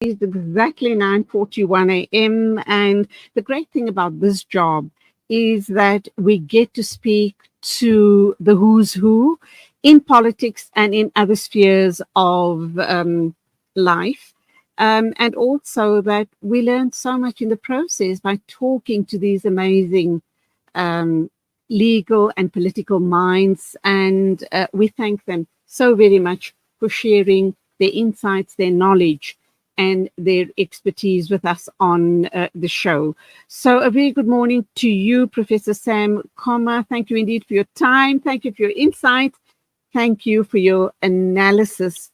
It's exactly 9:41 a.m. And the great thing about this job is that we get to speak to the who's who in politics and in other spheres of life. And also that we learn so much in the process by talking to these amazing um, legal and political minds. And we thank them so very much for sharing their insights, their knowledge, and their expertise with us on the show. So a very good morning to you, Professor Sam Khoma. Thank you indeed for your time. Thank you for your insight. Thank you for your analysis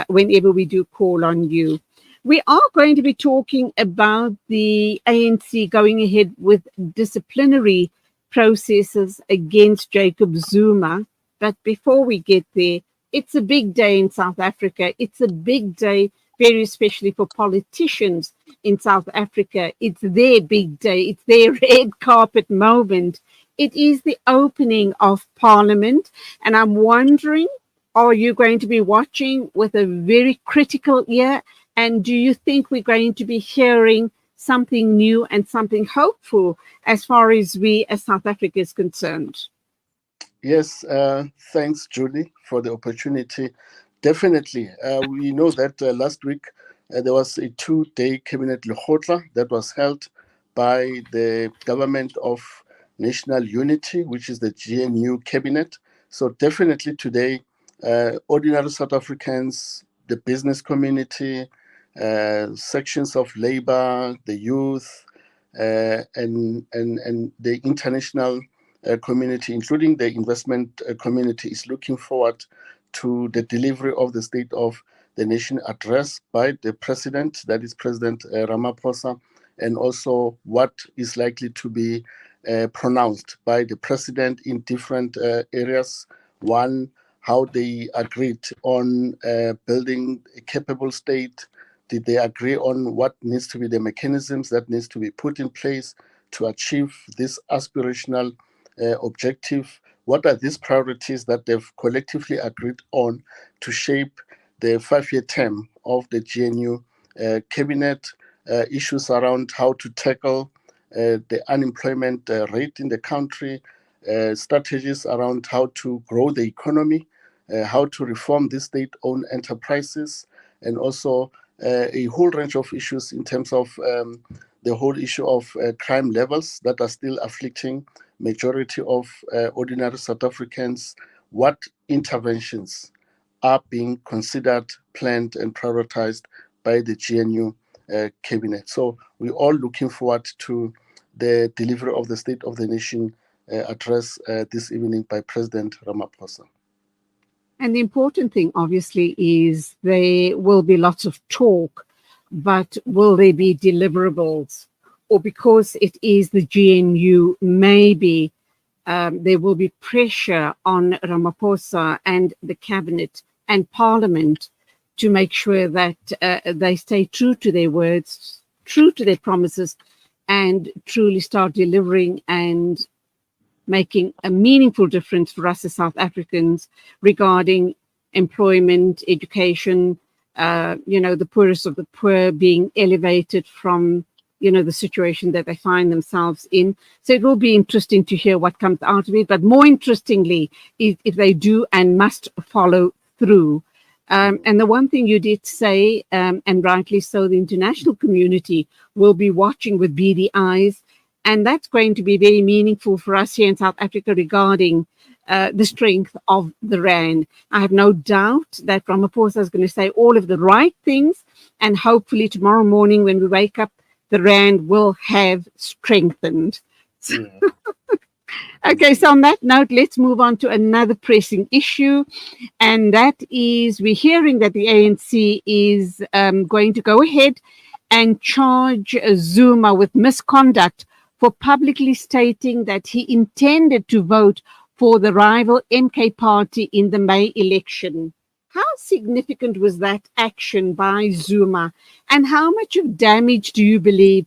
whenever we do call on you. We are going to be talking about the ANC going ahead with disciplinary processes against Jacob Zuma. But before we get there, it's a big day in South Africa. It's a big day, very especially for politicians in South Africa. It's their big day. It's their red carpet moment. It is the opening of Parliament. And I'm wondering, are you going to be watching with a very critical ear? And do you think we're going to be hearing something new and something hopeful as far as we as South Africa is concerned? Yes, thanks, Julie, for the opportunity. Definitely. We know that last week there was a 2-day cabinet lekgotla that was held by the Government of National Unity, which is the GNU cabinet. So definitely today, ordinary South Africans, the business community, sections of labor, the youth, and the international community, including the investment community, is looking forward to the delivery of the State of the Nation address by the president, that is President Ramaphosa, and also what is likely to be pronounced by the president in different areas. One, how they agreed on building a capable state. Did they agree on what needs to be the mechanisms that needs to be put in place to achieve this aspirational objective? What are these priorities that they've collectively agreed on to shape the 5-year term of the GNU cabinet? Issues around how to tackle the unemployment rate in the country, strategies around how to grow the economy, how to reform the state-owned enterprises, and also a whole range of issues in terms of the whole issue of crime levels that are still afflicting majority of ordinary South Africans. What interventions are being considered, planned, and prioritized by the GNU cabinet? So we're all looking forward to the delivery of the State of the Nation address this evening by President Ramaphosa. And the important thing, obviously, is there will be lots of talk, but will there be deliverables? Or because it is the GNU, maybe there will be pressure on Ramaphosa and the cabinet and parliament to make sure that they stay true to their words, true to their promises, and truly start delivering and making a meaningful difference for us as South Africans regarding employment, education, the poorest of the poor being elevated from, the situation that they find themselves in. So it will be interesting to hear what comes out of it. But more interestingly, if they do and must follow through. And the one thing you did say, and rightly so, the international community will be watching with beady eyes. And that's going to be very meaningful for us here in South Africa regarding the strength of the rand. I have no doubt that Ramaphosa is going to say all of the right things. And hopefully tomorrow morning when we wake up, the rand will have strengthened. Yeah. Okay, so on that note, let's move on to another pressing issue. And that is, we're hearing that the ANC is going to go ahead and charge Zuma with misconduct for publicly stating that he intended to vote for the rival MK party in the May election. How significant was that action by Zuma? And how much of damage do you believe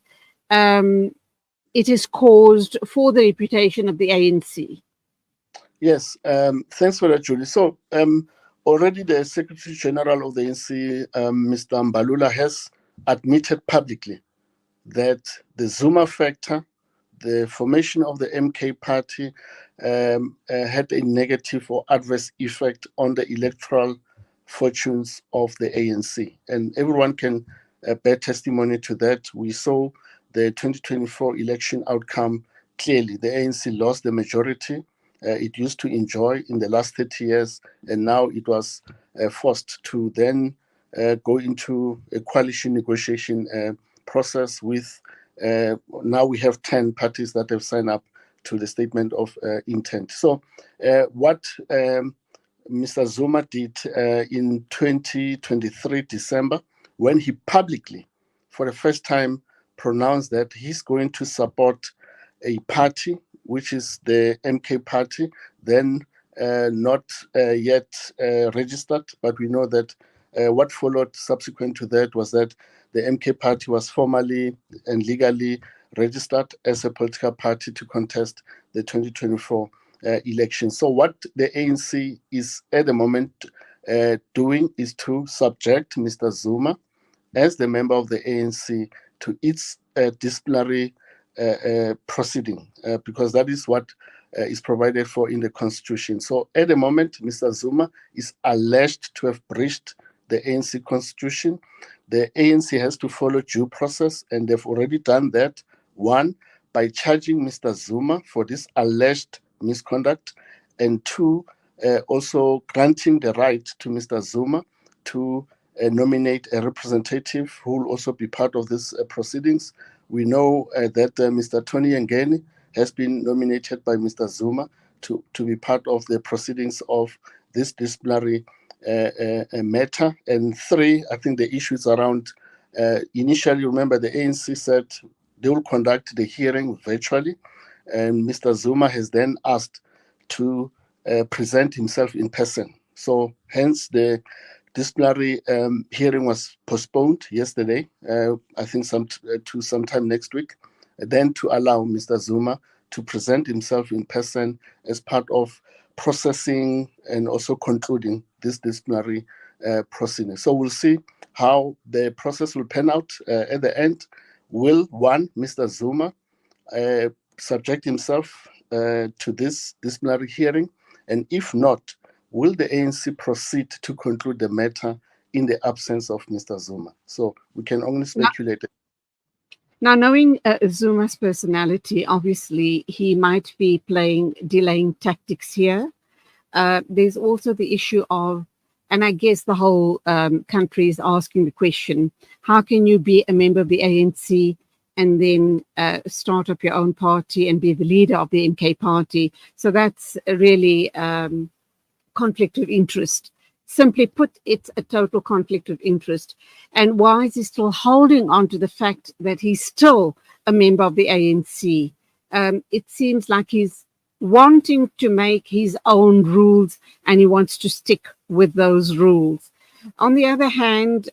it has caused for the reputation of the ANC? Yes, thanks for that, Julie. So already the Secretary General of the ANC, Mr. Mbalula, has admitted publicly that the Zuma factor, the formation of the MK party, had a negative or adverse effect on the electoral fortunes of the ANC. And everyone can bear testimony to that. We saw the 2024 election outcome clearly. The ANC lost the majority it used to enjoy in the last 30 years, and now it was forced to then go into a coalition negotiation process with now we have 10 parties that have signed up to the statement of intent. So what Mr. Zuma did in 2023 December, when he publicly, for the first time, pronounced that he's going to support a party, which is the MK party, then not yet registered, but we know that what followed subsequent to that was that the MK party was formally and legally registered as a political party to contest the 2024 election. So what the ANC is at the moment doing is to subject Mr. Zuma as the member of the ANC to its disciplinary proceeding, because that is what is provided for in the Constitution. So at the moment, Mr. Zuma is alleged to have breached the ANC Constitution. The ANC has to follow due process, and they've already done that. One, by charging Mr. Zuma for this alleged misconduct, and two, also granting the right to Mr. Zuma to nominate a representative who will also be part of these proceedings. We know that Mr. Tony Ngeni has been nominated by Mr. Zuma to be part of the proceedings of this disciplinary matter. And three, I think the issues around, initially, remember, the ANC said they will conduct the hearing virtually, and Mr. Zuma has then asked to present himself in person. So hence the disciplinary hearing was postponed yesterday, I think to sometime next week, then to allow Mr. Zuma to present himself in person as part of processing and also concluding this disciplinary proceeding. So we'll see how the process will pan out at the end. Will one, Mr. Zuma, subject himself to this disciplinary hearing? And if not, will the ANC proceed to conclude the matter in the absence of Mr. Zuma? So we can only speculate. Now, knowing Zuma's personality, obviously he might be playing delaying tactics here. There's also the issue of, and I guess the whole country is asking the question, how can you be a member of the ANC and then start up your own party and be the leader of the MK party? So that's really conflict of interest. Simply put, it's a total conflict of interest. And why is he still holding on to the fact that he's still a member of the ANC? It seems like he's wanting to make his own rules and he wants to stick with those rules. On the other hand,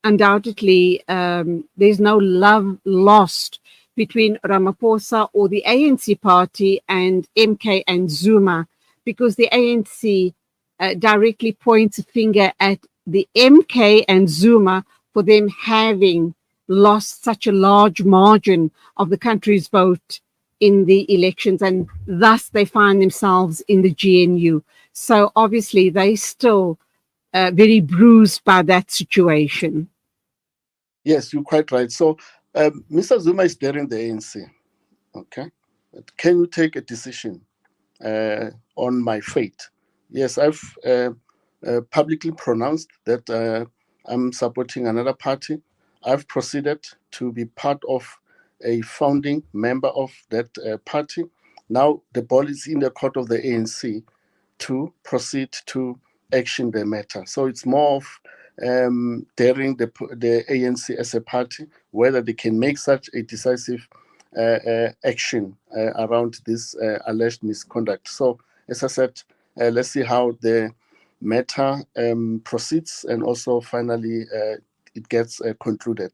undoubtedly, there's no love lost between Ramaphosa or the ANC party and MK and Zuma, because the ANC directly points a finger at the MK and Zuma for them having lost such a large margin of the country's vote in the elections, and thus they find themselves in the GNU. So obviously they still very bruised by that situation. Yes, you're quite right. So Mr. Zuma is there in the ANC. Okay, but can you take a decision on my fate? Yes, I've publicly pronounced that I'm supporting another party. I've proceeded to be part of a founding member of that party. Now the ball is in the court of the ANC to proceed to action the matter. So it's more of daring the ANC as a party, whether they can make such a decisive action around this alleged misconduct. So as I said, let's see how the matter proceeds, and also finally it gets concluded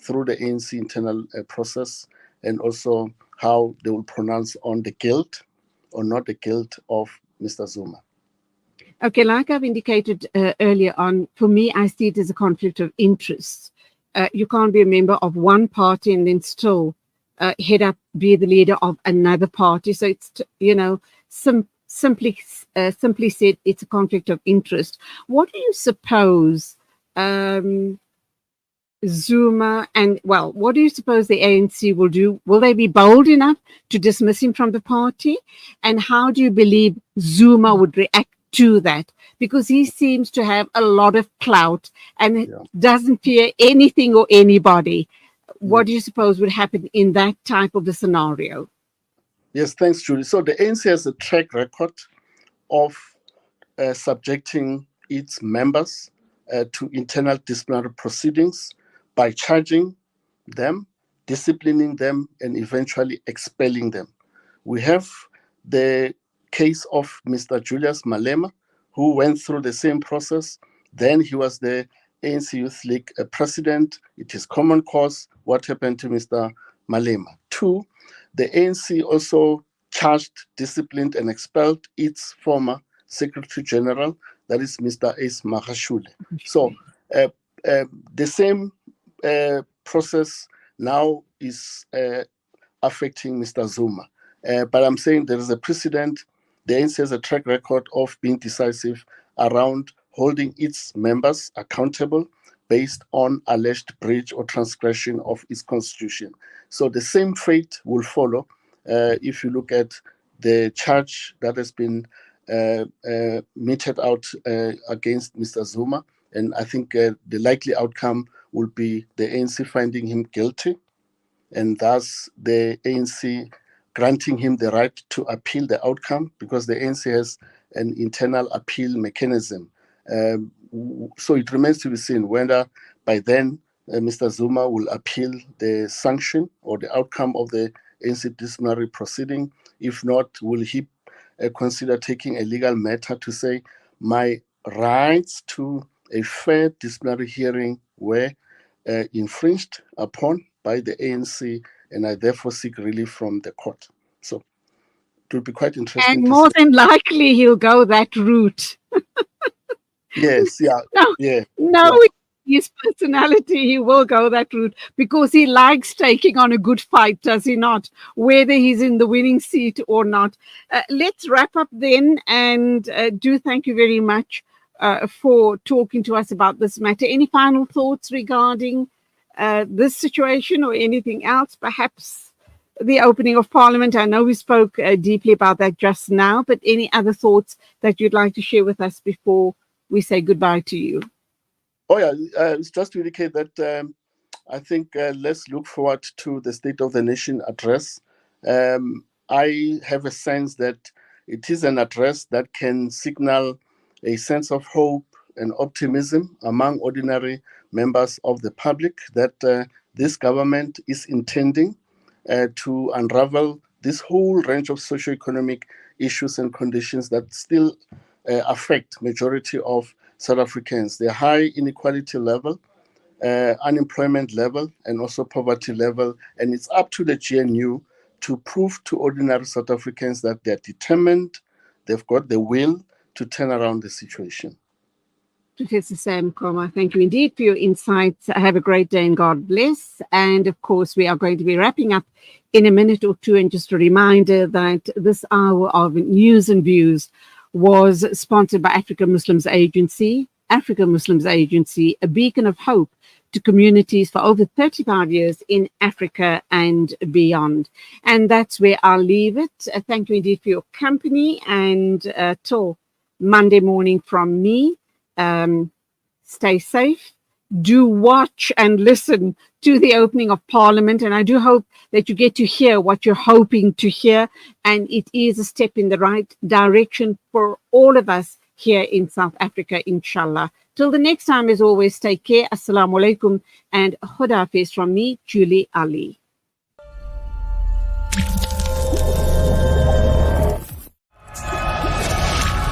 through the ANC internal process, and also how they will pronounce on the guilt or not the guilt of Mr. Zuma. Okay, like I've indicated earlier on, for me, I see it as a conflict of interest. You can't be a member of one party and then still be the leader of another party. So it's, simply said, it's a conflict of interest. What do you suppose Zuma what do you suppose the ANC will do? Will they be bold enough to dismiss him from the party? And how do you believe Zuma would react to that? Because he seems to have a lot of clout and doesn't fear anything or anybody. What do you suppose would happen in that type of a scenario? Yes, thanks, Julie. So the ANC has a track record of subjecting its members to internal disciplinary proceedings by charging them, disciplining them, and eventually expelling them. We have the case of Mr. Julius Malema, who went through the same process. Then he was the ANC Youth League president. It is common cause what happened to Mr. Malema. 2, the ANC also charged, disciplined, and expelled its former Secretary General, that is Mr. Ace Magashule. So the same process now is affecting Mr. Zuma. But I'm saying there is a precedent. The ANC has a track record of being decisive around holding its members accountable based on alleged breach or transgression of its constitution. So the same fate will follow if you look at the charge that has been meted out against Mr. Zuma. And I think the likely outcome will be the ANC finding him guilty, and thus the ANC granting him the right to appeal the outcome, because the ANC has an internal appeal mechanism. So it remains to be seen whether by then Mr. Zuma will appeal the sanction or the outcome of the ANC disciplinary proceeding. If not, will he consider taking a legal matter to say, my rights to a fair disciplinary hearing were infringed upon by the ANC, and I therefore seek relief from the court. So it will be quite interesting. And more than likely, he'll go that route. Yes, yeah. His personality, he will go that route because he likes taking on a good fight, does he not? Whether he's in the winning seat or not. Let's wrap up then, and do thank you very much for talking to us about this matter. Any final thoughts regarding this situation or anything else? Perhaps the opening of Parliament. I know we spoke deeply about that just now, but any other thoughts that you'd like to share with us before we say goodbye to you? Oh, yeah, it's just to indicate that I think let's look forward to the State of the Nation address. I have a sense that it is an address that can signal a sense of hope and optimism among ordinary members of the public that this government is intending to unravel this whole range of socioeconomic issues and conditions that still affect majority of South Africans. The high inequality level, unemployment level, and also poverty level. And it's up to the GNU to prove to ordinary South Africans that they're determined, they've got the will to turn around the situation. Professor Sam Khoma, thank you indeed for your insights. Have a great day and God bless. And of course, we are going to be wrapping up in a minute or two. And just a reminder that this hour of News and Views was sponsored by African Muslims Agency. African Muslims Agency, a beacon of hope to communities for over 35 years in Africa and beyond. And that's where I'll leave it. Thank you indeed for your company, and till Monday morning from me. Stay safe. Do watch and listen to the opening of Parliament, and I do hope that you get to hear what you're hoping to hear, and it is a step in the right direction for all of us here in South Africa, inshallah. Till the next time, as always, take care. Assalamu alaikum and Khuda Hafiz from me, Julie Ali.